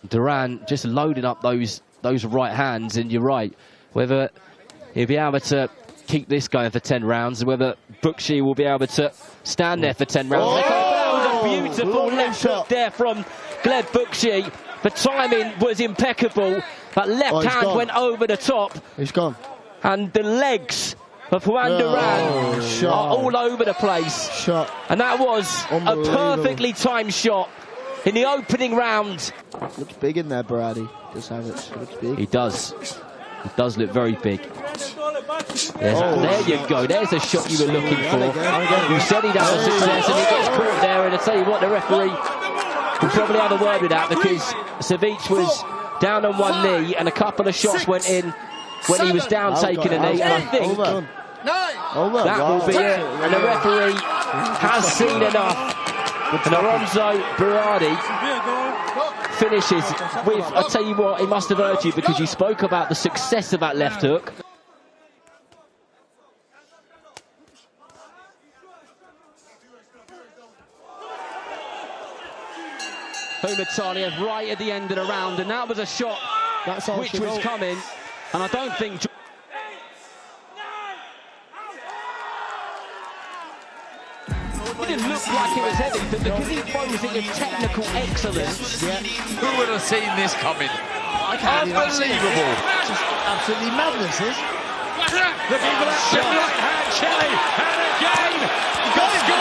Duran just loading up those right hands, and you're right, whether he'll be able to keep this going for 10 rounds, and whether Bakshi will be able to stand there for 10 rounds. Oh, that was a beautiful left hook there from Gleb Bakshi. The timing was impeccable, but left hand went over the top. He's gone. And the legs of Juan Duran are all over the place. And that was a perfectly timed shot in the opening round. Looks big in there, Birardi. Just have it. Looks big. He does. It does look very big. There you go. There's a shot you were looking for. You said he'd have a success, and he gets caught there. And I tell you what, the referee will probably have a word with that, because Savic was down on one knee, and a couple of shots went in when he was down taking a knee. And I think that will be it. And the referee has seen enough. And Oronzo Birardi finishes with, I tell you what, he must have heard you, because you spoke about the success of that left hook. Ummataliev right at the end of the round, and that was a shot which was coming, and I don't think... It didn't look like it was heavy, but because he throws it with technical excellence. Who would have seen this coming? Unbelievable. Just absolutely madness, is Looking for that right hand, Shala, and again, got it, it's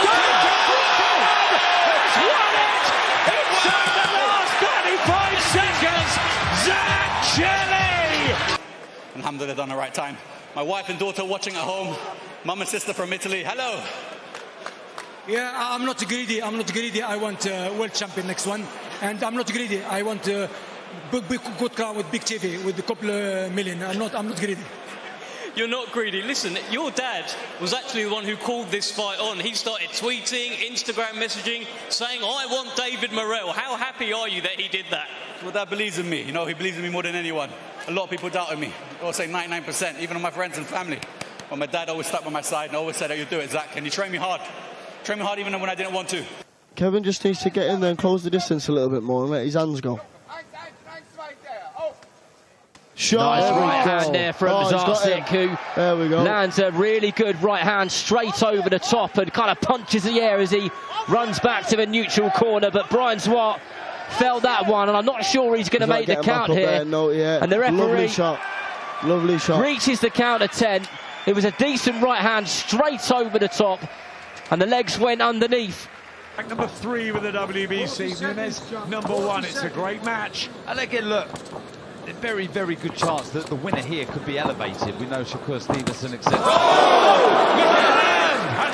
won it! Inside the last 35 seconds, Shala! Alhamdulillah, done the right time. My wife and daughter watching at home, mum and sister from Italy, hello! Yeah, I'm not greedy. I want world champion next one, and I'm not greedy. I want big good crowd with big TV with a couple of million. I'm not greedy. You're not greedy. Listen, your dad was actually the one who called this fight on. He started tweeting, Instagram messaging, saying, "I want David Morrell." How happy are you that he did that? Well, Dad believes in me. You know, he believes in me more than anyone. A lot of people doubted me. I would say 99%, even my friends and family. But my dad always stuck by my side and always said, "Oh, you do it, Zach." And he trained me hard. Trained me hard even when I didn't want to. Kevin just needs to get in there and close the distance a little bit more and let his hands go. Nice right hand there from Saszik, who lands a really good right hand straight over the top and kind of punches the air as he runs back to the neutral corner. But Brian Zwart felt that one, and I'm not sure he's going to make the count here. And the referee Lovely shot. Reaches the count of 10. It was a decent right hand straight over the top, and the legs went underneath. Number 3 with the WBC, Nunez number 1. It's a great match. And again, look, a very, very good chance that the winner here could be elevated. We know Shakur Stevenson, etc. And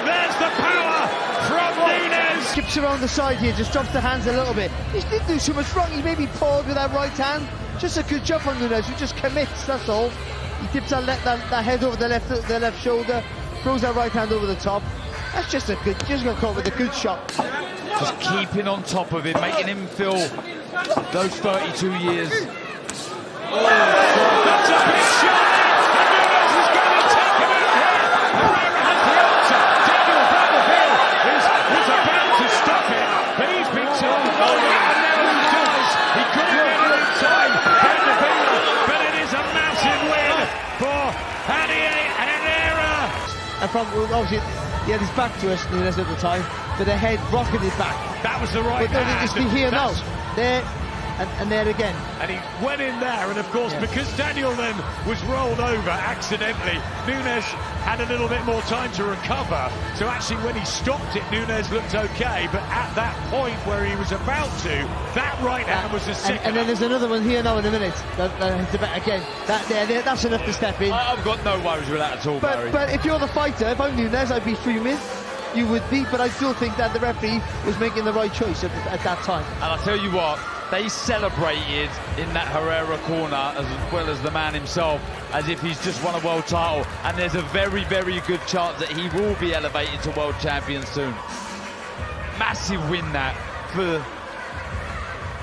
there's the power from Nunez. Skips around the side here, just drops the hands a little bit. He didn't do too much wrong. He maybe paused with that right hand. Just a good job from Nunez, who just commits, that's all. He dips that head over the left shoulder, throws that right hand over the top. That's just a good, just gonna come with a good shot. Just keeping on top of him, making him feel those 32 years. That's a big shot! And Nunez is going to take him out here! Herrera has the answer! Daniel Battlefield is about to stop it, but he's been told no, and now he does! He couldn't get it in time, Battlefield, but it is a massive win for Herrera! And from, obviously, he had his back to us, Nunez at the time, but the head rocking his back. That was the right hand. But just be here now. There. And there again. And he went in there, and of course, because Daniel then was rolled over accidentally, Nunez had a little bit more time to recover. So actually, when he stopped it, Nunez looked okay. But at that point where he was about to, that right hand was a sick. And then there's another one here now in a minute. Again, that's enough to step in. I've got no worries with that at all, Barry. But if you're the fighter, if I'm Nunez, I'd be fuming. You would be, but I still think that the referee was making the right choice at that time. And I'll tell you what, they celebrated in that Herrera corner as well as the man himself, as if he's just won a world title. And there's a very, very good chance that he will be elevated to world champion soon. Massive win that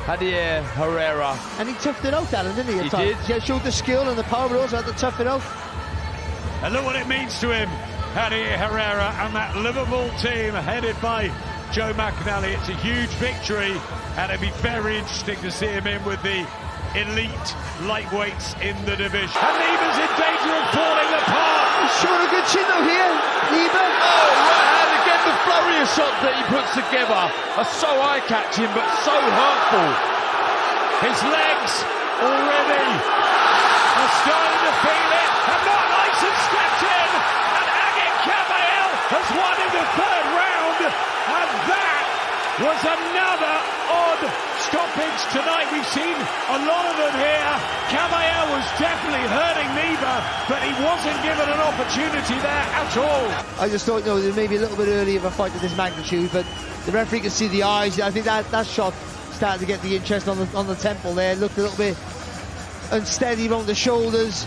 Javier Herrera. And he toughed it out, Alan, didn't he? He did. He showed the skill and the power, but also had to tough it out. And look what it means to him, Javier Herrera and that Liverpool team headed by Joe McAnally. It's a huge victory, and it'd be very interesting to see him in with the elite lightweights in the division. And Knyba's in danger of falling apart. He's showing a good chin though here, Knyba. Oh, right hand again, the flurry of shots that he puts together are so eye-catching but so hurtful. His legs already are starting to feel it, and not licensed steps in, and Agit Kabayel has won in the third round, and that was another odd stoppage tonight. We've seen a lot of them here. Kabayel was definitely hurting Knyba, but he wasn't given an opportunity there at all. I just thought, you know, there may be a little bit early of a fight of this magnitude, but the referee could see the eyes. I think that shot started to get the interest on the temple there. Looked a little bit unsteady around the shoulders.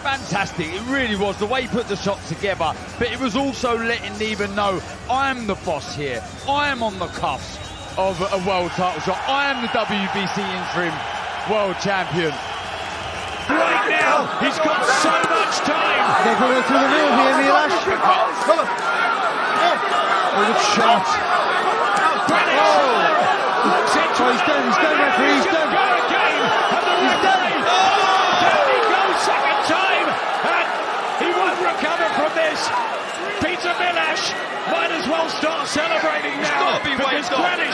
Fantastic, it really was, the way he put the shots together, but it was also letting Knyba know, I'm the boss here, I am on the cusp of a world title shot, I am the WBC interim world champion. Right now, he's got so much time. They're going through the middle here, Milas. Oh, good shot. Oh, he's done, referee, he's done. He's done. Second time, and he won't recover from this. Milas might as well start celebrating now, because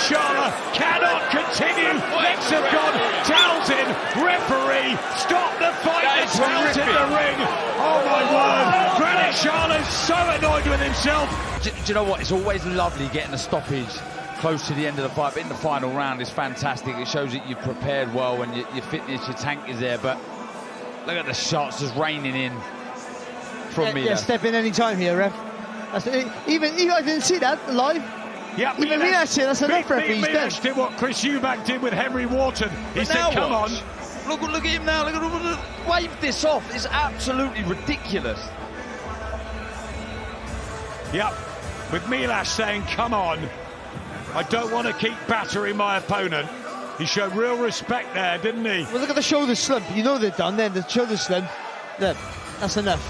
Shala cannot continue. Legs have gone, towels in, referee, stop the fight, the towels in the ring. Oh my word, Shala's so annoyed with himself. Do you know what, it's always lovely getting a stoppage close to the end of the fight, but in the final round is fantastic. It shows that you've prepared well and your fitness, your tank is there, but look at the shots just raining in from Milas. Yeah, step in any time here, ref. Even I didn't see that live. Yeah, even Milas here, that's enough, ref. He's done. Did what Chris Eubank did with Henry Wharton. He said, come on. Look at him now. Look at him. Wave this off. It's absolutely ridiculous. Yep, with Milas saying, come on. I don't want to keep battering my opponent. He showed real respect there, didn't he? Well, look at the shoulder slump. You know they're done then, the shoulder slump. Look, that's enough.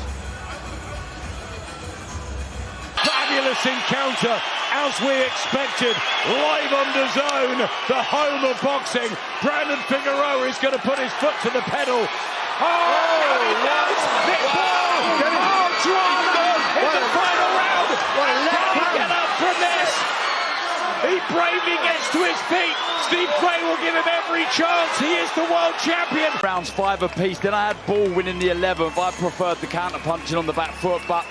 Fabulous encounter, as we expected, live on the zone, the home of boxing. Brandon Figueroa is going to put his foot to the pedal. Oh, he does! Drama in the final round! Can he get up from this? He bravely gets to his feet. Steve Quay will give him every chance. He is the world champion. Rounds 5 apiece. Then I had Ball winning the 11th. I preferred the counter punching on the back foot, but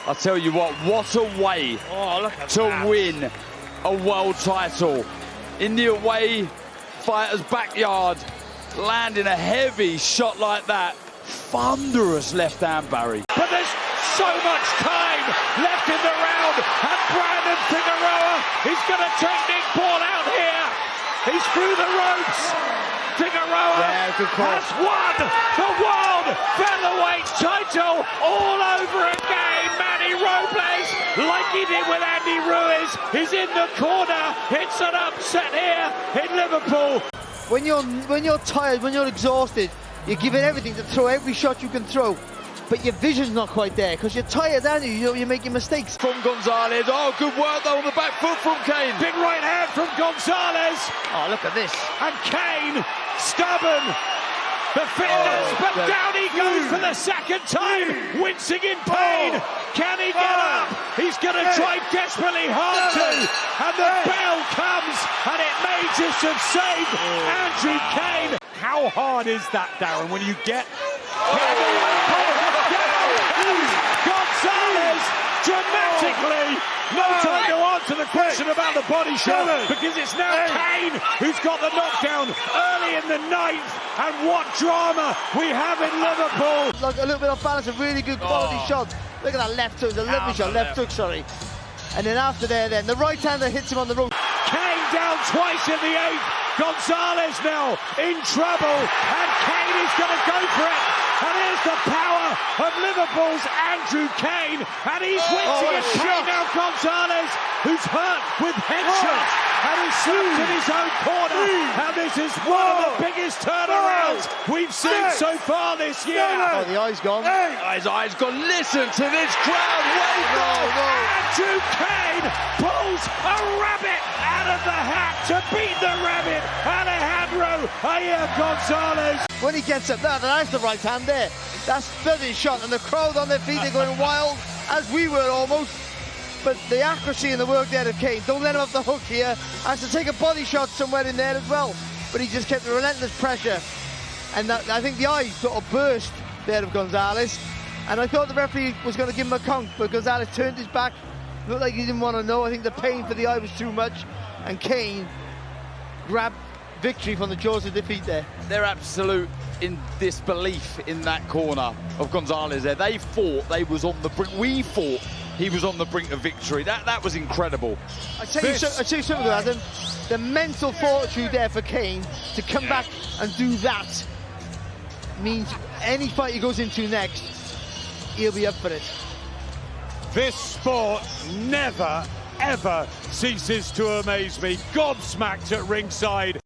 I'll tell you what a way to win a world title. In the away fighter's backyard, landing a heavy shot like that. Thunderous left hand, Barry. But there's so much time left in the round, and Brandon Figueroa is going to take Nick Ball out here. He's through the ropes. Figueroa has won the world featherweight title all over again. Manny Robles, like he did with Andy Ruiz, is in the corner. It's an upset here in Liverpool. When you're tired, when you're exhausted, you're giving everything to throw every shot you can throw. But your vision's not quite there, because you're tired, aren't you? You're making mistakes. From Gonzalez. Oh, good work, though, on the back foot from Kane. Big right hand from Gonzalez. Oh, look at this. And Kane, stubborn. The fitness, but down he goes for the second time, wincing in pain. Can he get up? He's going to try desperately hard to. And the bell comes, and it may just have saved Andrew Kane. How hard is that, Darren, when you get... Gonzalez, dramatically, no time to answer the question about the body shot, because it's now Kane who's got the knockdown early in the ninth, and what drama we have in Liverpool. Like a little bit off balance, a really good quality shot. Look at that left hook, a lovely shot, left hook, sorry. And then after there, the right hander hits him on the rope. Kane down twice in the eighth. Gonzalez now in trouble, and Kane is going to go for it. And here's the power of Liverpool's Andrew Kane, and he's wincing in pain now. Gonzalez, who's hurt with headshot and he slips in his own corner. And this is one of the biggest turnarounds we've seen so far this year. Oh, the eye's gone. His eye's gone. Listen to this crowd. Wake up! Andrew Kane pulls a rabbit out of the hat to beat the rabbit. Alejandro Gonzalez. When he gets up there, that's the right hand there. That's stunning shot, and the crowd on their feet, they're going wild, as we were almost. But the accuracy and the work there of Kane, don't let him off the hook here. Has to take a body shot somewhere in there as well. But he just kept the relentless pressure. And that, I think the eye sort of burst there of Gonzalez. And I thought the referee was going to give him a count, but Gonzalez turned his back. Looked like he didn't want to know. I think the pain for the eye was too much. And Kane grabbed victory from the jaws of defeat there. They're absolute in disbelief in that corner of Gonzalez there. They thought they was on the brink. We thought he was on the brink of victory. That was incredible. I tell you something, Adam. The mental fortitude there for Kane to come back and do that means any fight he goes into next, he'll be up for it. This sport never, ever ceases to amaze me. Gobsmacked at ringside.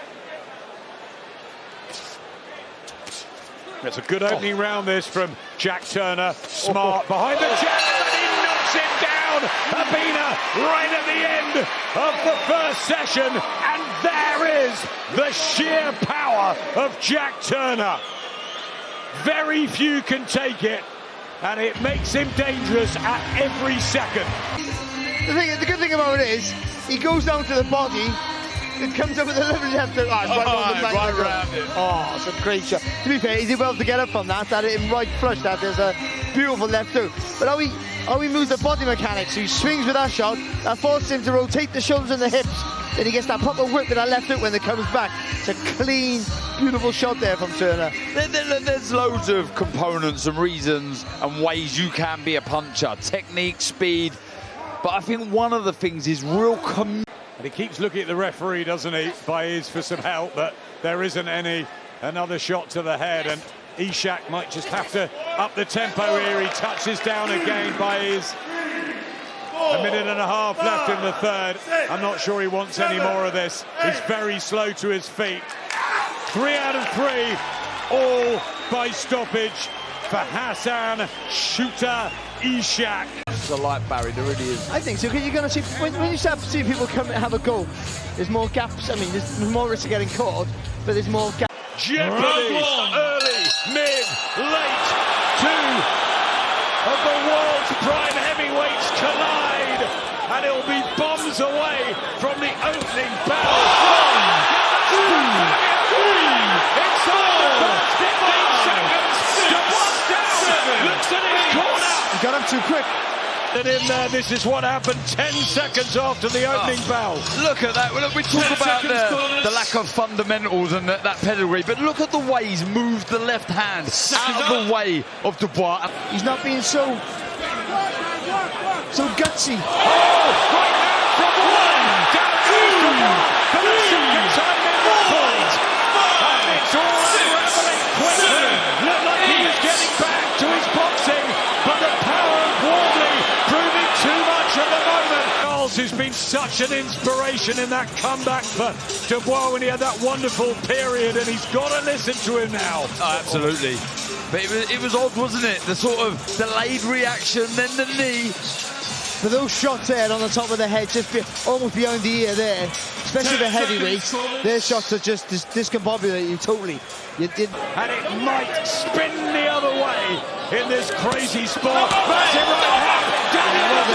That's a good opening round, this, from Jack Turner. Smart behind the jab, and he knocks it down. Abina right at the end of the first session. And there is the sheer power of Jack Turner. Very few can take it, and it makes him dangerous at every second. The good thing about it is, he goes down to the body, it comes up with a lovely left hook. Right around it. Oh, it's a great shot. To be fair, he did well to get up from that. That hit him right flush. That there's a beautiful left hook. But how he moves the body mechanics. So he swings with that shot. That forces him to rotate the shoulders and the hips. Then he gets that proper whip with that left hook when it comes back. It's a clean, beautiful shot there from Turner. There's loads of components and reasons and ways you can be a puncher. Technique, speed. But I think one of the things is real And he keeps looking at the referee, doesn't he, Baez, for some help, but there isn't any. Another shot to the head, and Ishak might just have to up the tempo here. He touches down again, Baez. A minute and a half left in the third. I'm not sure he wants any more of this. He's very slow to his feet. 3 out of 3, all by stoppage for Hassan Shooter Ishak. It's a light Barry, there really is. I think so, because you're going to see, when you start to see people come and have a go, there's more gaps. I mean, there's more risk of getting caught, but there's more gaps. Jeopardy, early, mid, late, 2 of the world's prime heavyweights collide, and it'll be bombs away from the opening bell. 1, 2, 3, it's all 15 seconds. Looks at his corner. He got up too quick. And in there, this is what happened 10 seconds after the opening bell. Look at that. Look, we talk about the lack of fundamentals and that pedigree, but look at the way he's moved the left hand out of the way of Dubois. He's not being so gutsy. Oh, right now from 1, down goes Dubois. Bakshi gets on in the point. And it's all unraveling quickly. Looked like he was getting back to his boxing, but the power of Wardley proving too much at the moment. Charles has been such an inspiration in that comeback for Dubois when he had that wonderful period, and he's got to listen to him now. Oh, absolutely. But it was odd, wasn't it? The sort of delayed reaction, then the knee. But those shots there on the top of the head, just almost behind the ear there, especially the heavyweights, their shots are just discombobulate you totally. And it might spin the other way in this crazy sport. Massive right hand. Damian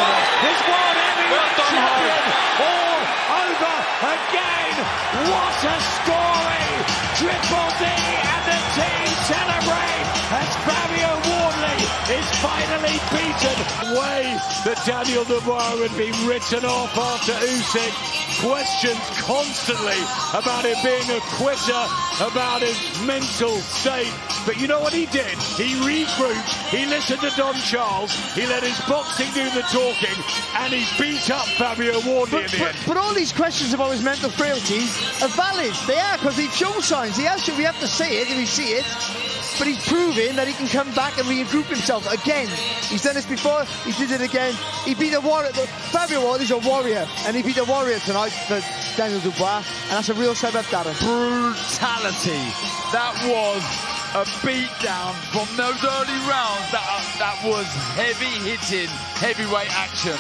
his world heavyweight champion all over again. What a story! Triple D and the team celebrate as Fabio Wardley is finally beaten. The way that Daniel Dubois would be written off after Usyk. Questions constantly about him being a quitter, about his mental state. But you know what he did? He regrouped, he listened to Don Charles, he let his boxing do the talking, and he beat up Fabio Wardley in the end. But all these questions about his mental frailty are valid. They are, because he's shown signs. He has to, we have to say it if we see it. but he's proving that he can come back and regroup himself again. He's done this before, he did it again. He beat a warrior. Fabio is a warrior, and he beat a warrior tonight for Daniel Dubois, and that's a real sub-up, Darren. Brutality. That was a beatdown from those early rounds. That was heavy-hitting, heavyweight action.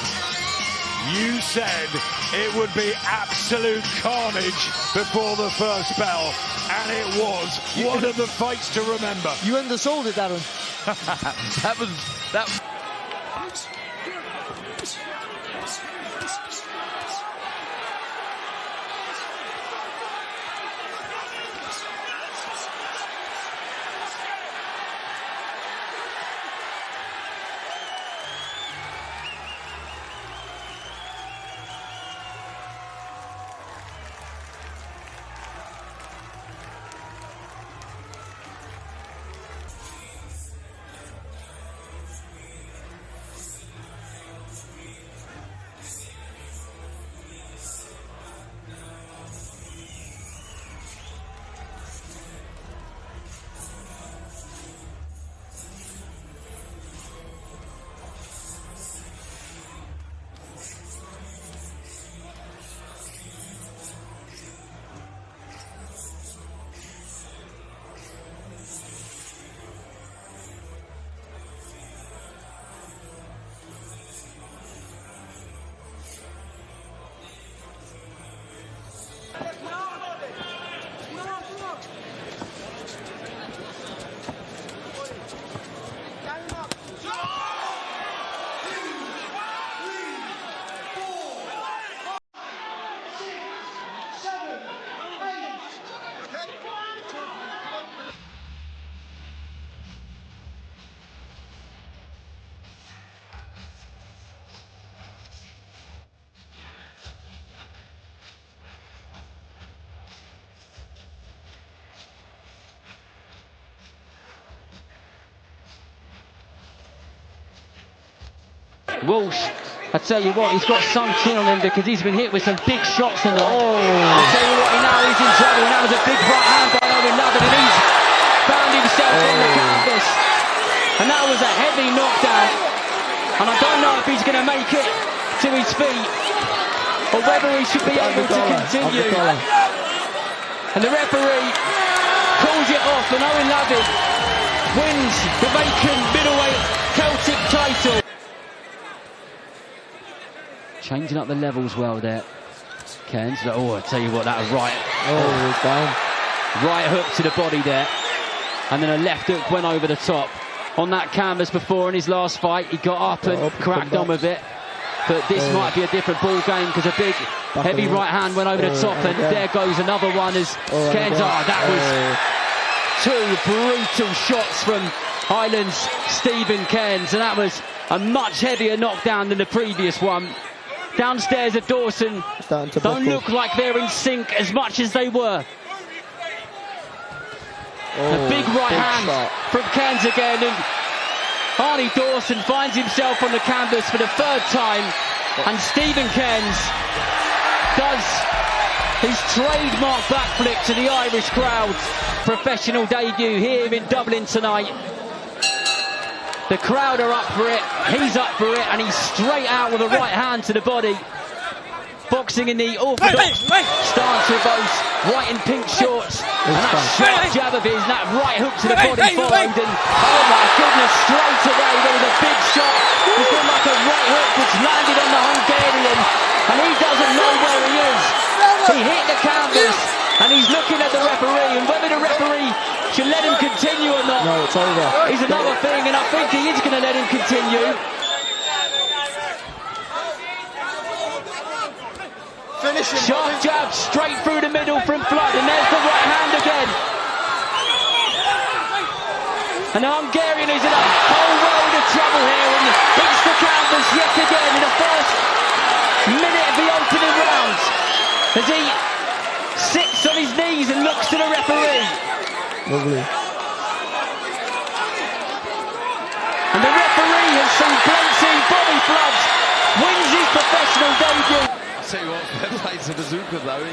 You said it would be absolute carnage before the first bell, and it was. One of the fights to remember. You undersold it, Darren. that. Walsh, I tell you what, he's got some chin on him because he's been hit with some big shots tonight. I tell you what, now he's in trouble, and that was a big right hand by Owen Lovett, and he's found himself on the canvas. And that was a heavy knockdown, and I don't know if he's going to make it to his feet, or whether he should be able to continue. And the referee calls it off, and Owen Lovett wins the vacant middleweight Celtic title. Changing up the levels well there. Cairns, oh, I tell you what, that right. Oh, down. Right hook to the body there. And then a left hook went over the top. On that canvas before in his last fight, he got up and cracked on with it. But this might be a different ball game because a big, heavy right hand went over the top, and there goes another one as Cairns. That was two brutal shots from Ireland's Stephen Cairns, and that was a much heavier knockdown than the previous one. Downstairs at Dawson don't look like they're in sync as much as they were. A big right hand from Cairns again, and Arnie Dawson finds himself on the canvas for the third time, and Stephen Cairns does his trademark backflip to the Irish crowd. Professional debut here in Dublin tonight. The crowd are up for it, he's up for it, and he's straight out with a right hand to the body. Boxing in the orthodox stance with those white and pink shorts. And that sharp jab of his, and that right hook to the body followed. And oh my goodness, straight away there was a big shot. It's been like a right hook which landed on the Hungarian, and he doesn't know where he is. He hit the canvas, and he's looking at the referee, and whether the referee should let him continue or not. No, it's over. Is another thing, and I think he is going to let him continue. Finish him. Sharp jab straight through the middle from Flood, and there's the right hand again. And the Hungarian is in a whole world of trouble here, and hits the canvas yet again in the first minute of the opening round, as he sits on his knees and looks to the referee. Lovely. And the referee has seen plenty. Bobby Flood wins his professional debut. I'll tell you what, fair play to Bazooka though.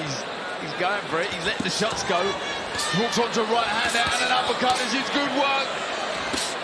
He's going for it. He's letting the shots go. Walks onto right hand there and an uppercut. This is good work.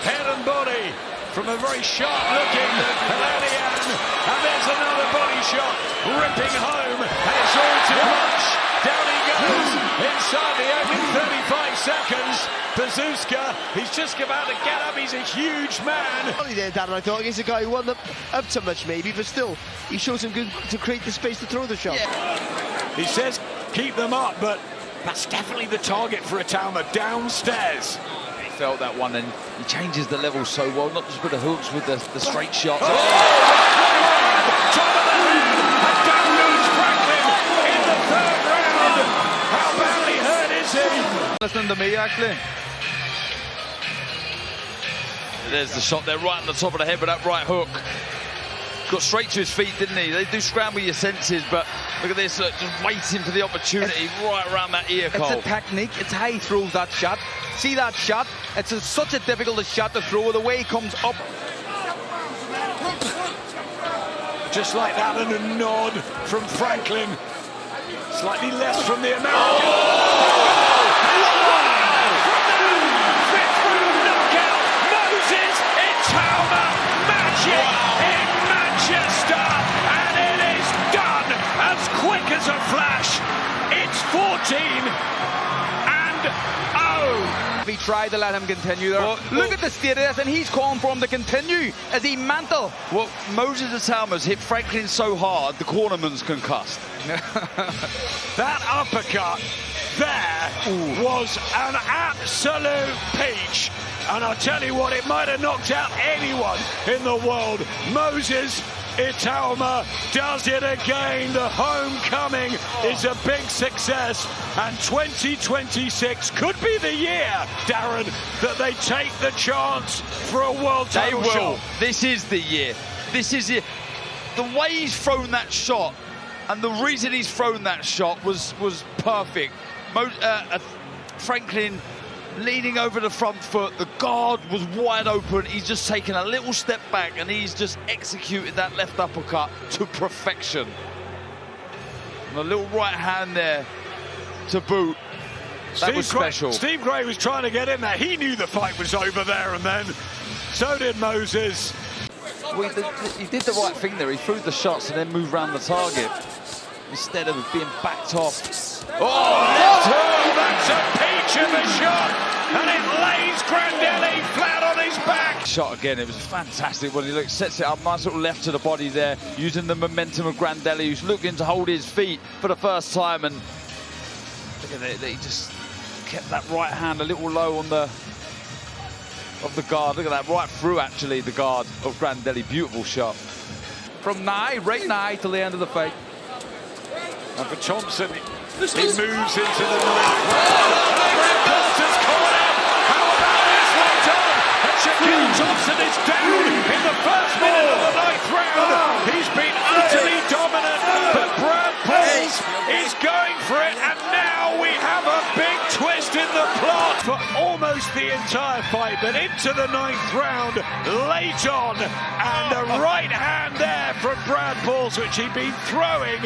Head and body from a very sharp-looking Helenian. And there's another body shot ripping home. And it's all too much. Down he goes inside the opening 35 seconds. Bazooska, he's just about to get up. He's a huge man. There, Darren, I thought he's a guy who wasn't up to much, maybe, but still, he shows him good to create the space to throw the shot. Yeah. He says keep them up, but that's definitely the target for Itauma downstairs. He felt that one, and he changes the level so well, not just with the hooks, with the straight shots. Oh! Top of the head, and down goes Franklin in the third round. How badly hurt is he? Listen to me, actually. There's the shot there, right on the top of the head with that right hook. Got straight to his feet, didn't he? They do scramble your senses, but look at this, just waiting for the opportunity right around that ear hole. It's a technique, it's how he throws that shot. See that shot? It's such a difficult shot to throw, the way he comes up. Just like that, and a nod from Franklin. Slightly less from the American. Magic in Manchester, and it is done as quick as a flash. It's 14-0. He tried to let him continue there. Look at the state of this, and he's calling for him to continue as he mantle. Well, Moses Itaúma's hit Franklin so hard, the cornerman's concussed. That uppercut there was an absolute peach. And I'll tell you what, it might have knocked out anyone in the world. Moses Itaúma does it again. The homecoming is a big success. And 2026 could be the year, Darren, that they take the chance for a world title shot. This is the year. This is it. The way he's thrown that shot, and the reason he's thrown that shot was perfect. Franklin leaning over the front foot, the guard was wide open, he's just taken a little step back and he's just executed that left uppercut to perfection. And a little right hand there to boot. That was special. Steve Gray was trying to get in there. He knew the fight was over there and then. So did Moses. Well, he did the right thing there. He threw the shots and then moved around the target instead of being backed off. Oh, left hook! That's a peach of a shot, and it lays Grandelli flat on his back. Shot again. It was fantastic when he sets it up, nice little left to the body there, using the momentum of Grandelli, who's looking to hold his feet for the first time, and look at it, he just kept that right hand a little low on the guard. Look at that, right through actually the guard of Grandelli. Beautiful shot. From right now till the end of the fight. And for Thompson, he moves into the ninth round. Porter's corner. How about this one, Tom? And Shaquille Thompson is down in the first minute of the ninth round. He's been utterly dominant, but Brad Pauls is going for it, and now we have a big twist in the plot for almost the entire fight, but into the ninth round, late on, and a right hand there from Brad Pauls, which he'd been throwing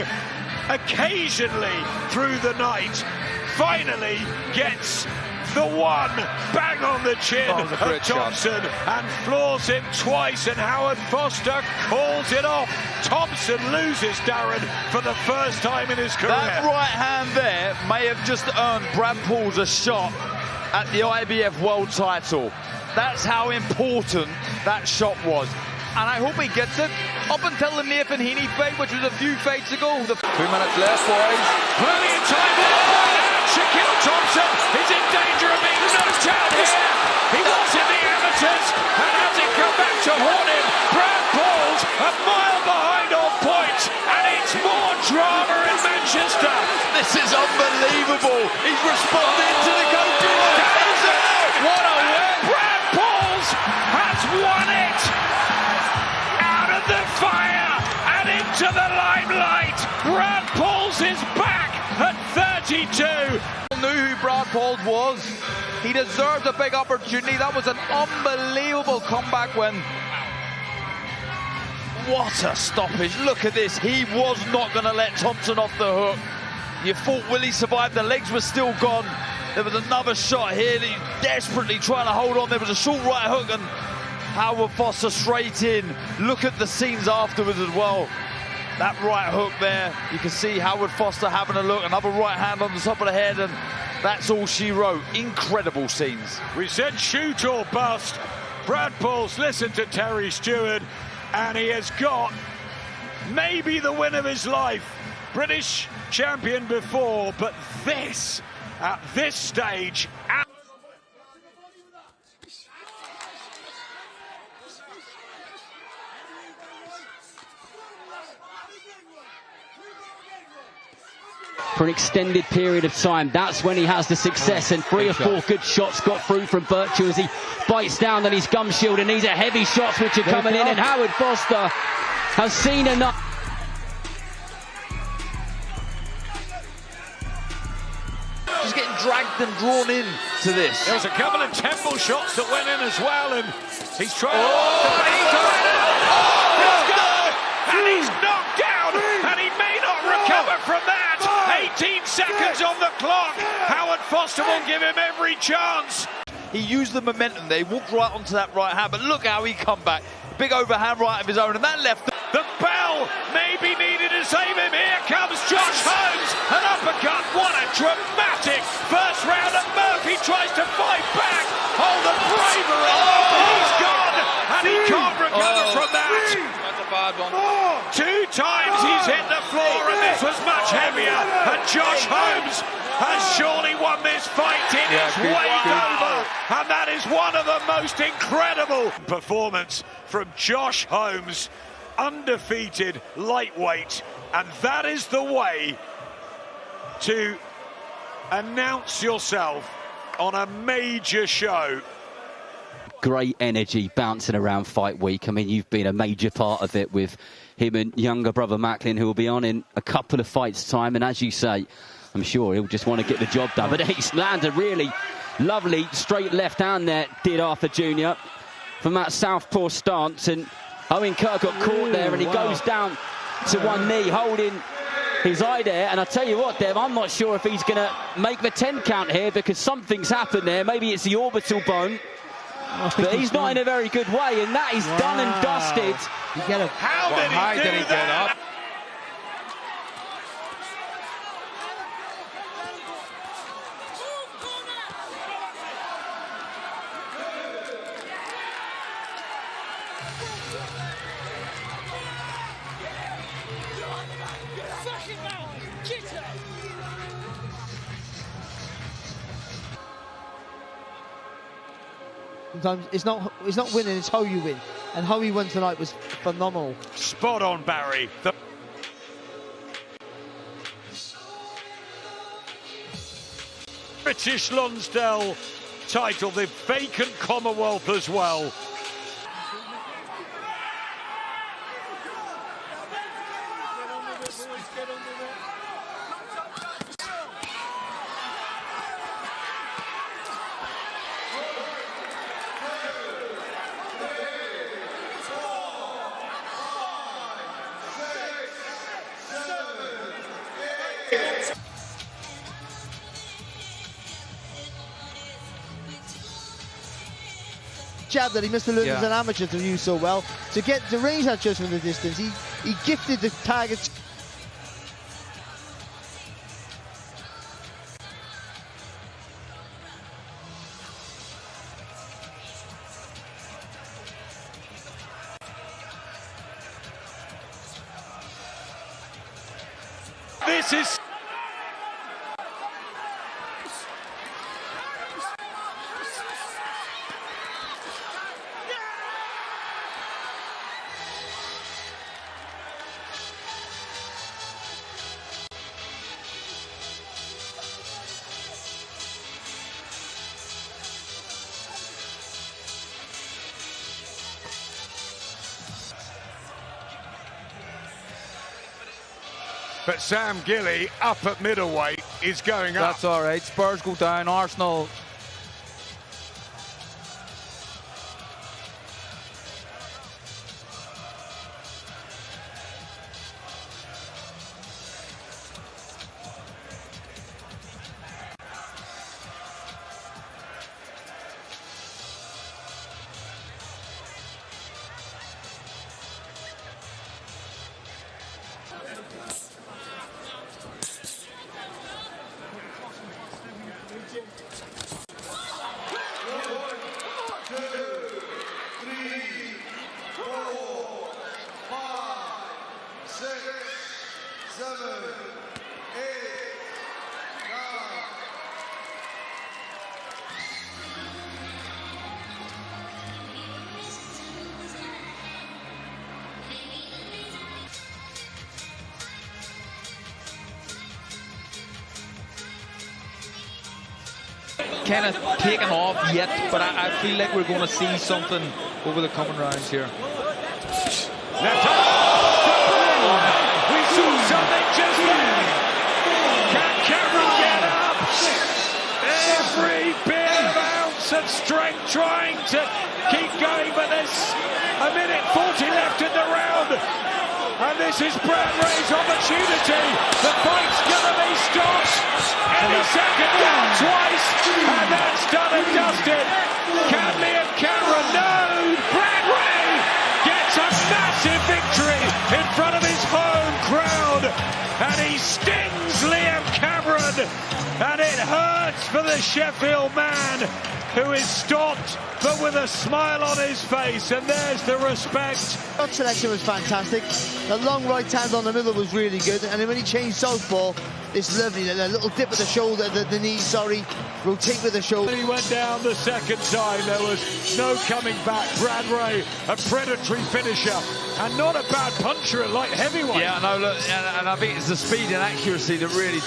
occasionally through the night, finally gets the one bang on the chin of Thompson and floors him twice, and Howard Foster calls it off. Thompson loses, Darren, for the first time in his career. That right hand there may have just earned Brad Pauls a shot at the IBF world title. That's how important that shot was. And I hope he gets it. Up until the Nathan Heaney fight, which was a few fights ago. 2 minutes left, boys. Plenty of time left. And Shaquille Thompson is in danger of being knocked out here. He was in the amateurs, and has it come back to haunt him? Brad Pauls a mile behind on points, and it's more drama in Manchester. This is unbelievable. He's responding to the coaching. What a win! Brad Pauls has won it. The fire and into the limelight. Brad Pauls is back at 32. Knew who Brad Pauls was. He deserved a big opportunity. That was an unbelievable comeback win. What a stoppage. Look at this. He was not going to let Thompson off the hook. You thought, will he survive? The legs were still gone. There was another shot here that he's desperately trying to hold on. There was a short right hook and Howard Foster straight in. Look at the scenes afterwards as well. That right hook there, you can see Howard Foster having a look, another right hand on the top of the head, and that's all she wrote. Incredible scenes. We said shoot or bust. Brad Paul's listened to Terry Stewart, and he has got maybe the win of his life. British champion before, but this, at this stage, for an extended period of time, that's when he has the success, and 3 or 4 good shots got through from Virtue as he bites down on his gum shield, and these are heavy shots which are coming in, and Howard Foster has seen enough. Just getting dragged and drawn in to this. there was a couple of temple shots that went in as well, and he's trying and he's knocked down, and he may not recover from that. 18 seconds on the clock. Howard Foster will give him every chance. He used the momentum there. He walked right onto that right hand, but look how he come back. Big overhand right of his own, and that left. The bell may be needed to save him. Here comes Josh Holmes. An uppercut. What a dramatic first round. And Murphy tries to fight back. Oh, the bravery. He's gone. And he can't recover from that. That's a bad one. 2 times he's hit the floor, and this was much heavier. And Josh Holmes has surely won this fight in his weight over. And that is one of the most incredible performances from Josh Holmes. Undefeated lightweight, and that is the way to announce yourself on a major show. Great energy bouncing around fight week. I mean, you've been a major part of it with him and younger brother Macklin, who will be on in a couple of fights' time, and as you say, I'm sure he'll just want to get the job done. But he's landed a really lovely straight left hand there, did Arthur Jr. from that southpaw stance, and Owen Kerr got caught there, and he goes down to one knee, holding his eye there. And I tell you what, Dev, I'm not sure if he's going to make the 10 count here, because something's happened there. Maybe it's the orbital bone, but he's not in a very good way, and that is done and dusted. How did he do that? Sometimes it's not winning, it's how you win. And how he won tonight was phenomenal. Spot on, Barry. British Lonsdale title, the vacant Commonwealth as well. Jab that he must have learned as an amateur to use so well. To get to range that just from the distance, he gifted the target. This is... But Sam Gilly, up at middleweight, is going up. That's all right. Spurs go down. Arsenal. kind of taken off yet, but I feel like we're going to see something over the coming rounds here. Left arm. We saw something just then. Can Cameron get up? Every bit of ounce of strength trying to keep going, but there's a minute 40 left in the round. And this is Brad Ray's opportunity. The fight's gonna be stopped. Any second, down twice, and that's done and dusted. Can Liam Cameron? No! Brad Ray gets a massive victory in front of his home crowd, and he stings Liam Cameron, and it hurts for the Sheffield man, who is stopped, but with a smile on his face, and there's the respect. Shot selection was fantastic. The long right hand on the middle was really good, and then when he changed southpaw, it's lovely. A little dip at the shoulder, the knee, sorry, rotate with the shoulder. He went down the second time. There was no coming back. Brad Ray, a predatory finisher, and not a bad puncher at light heavyweight. Yeah, no, look, and I think it's the speed and accuracy that really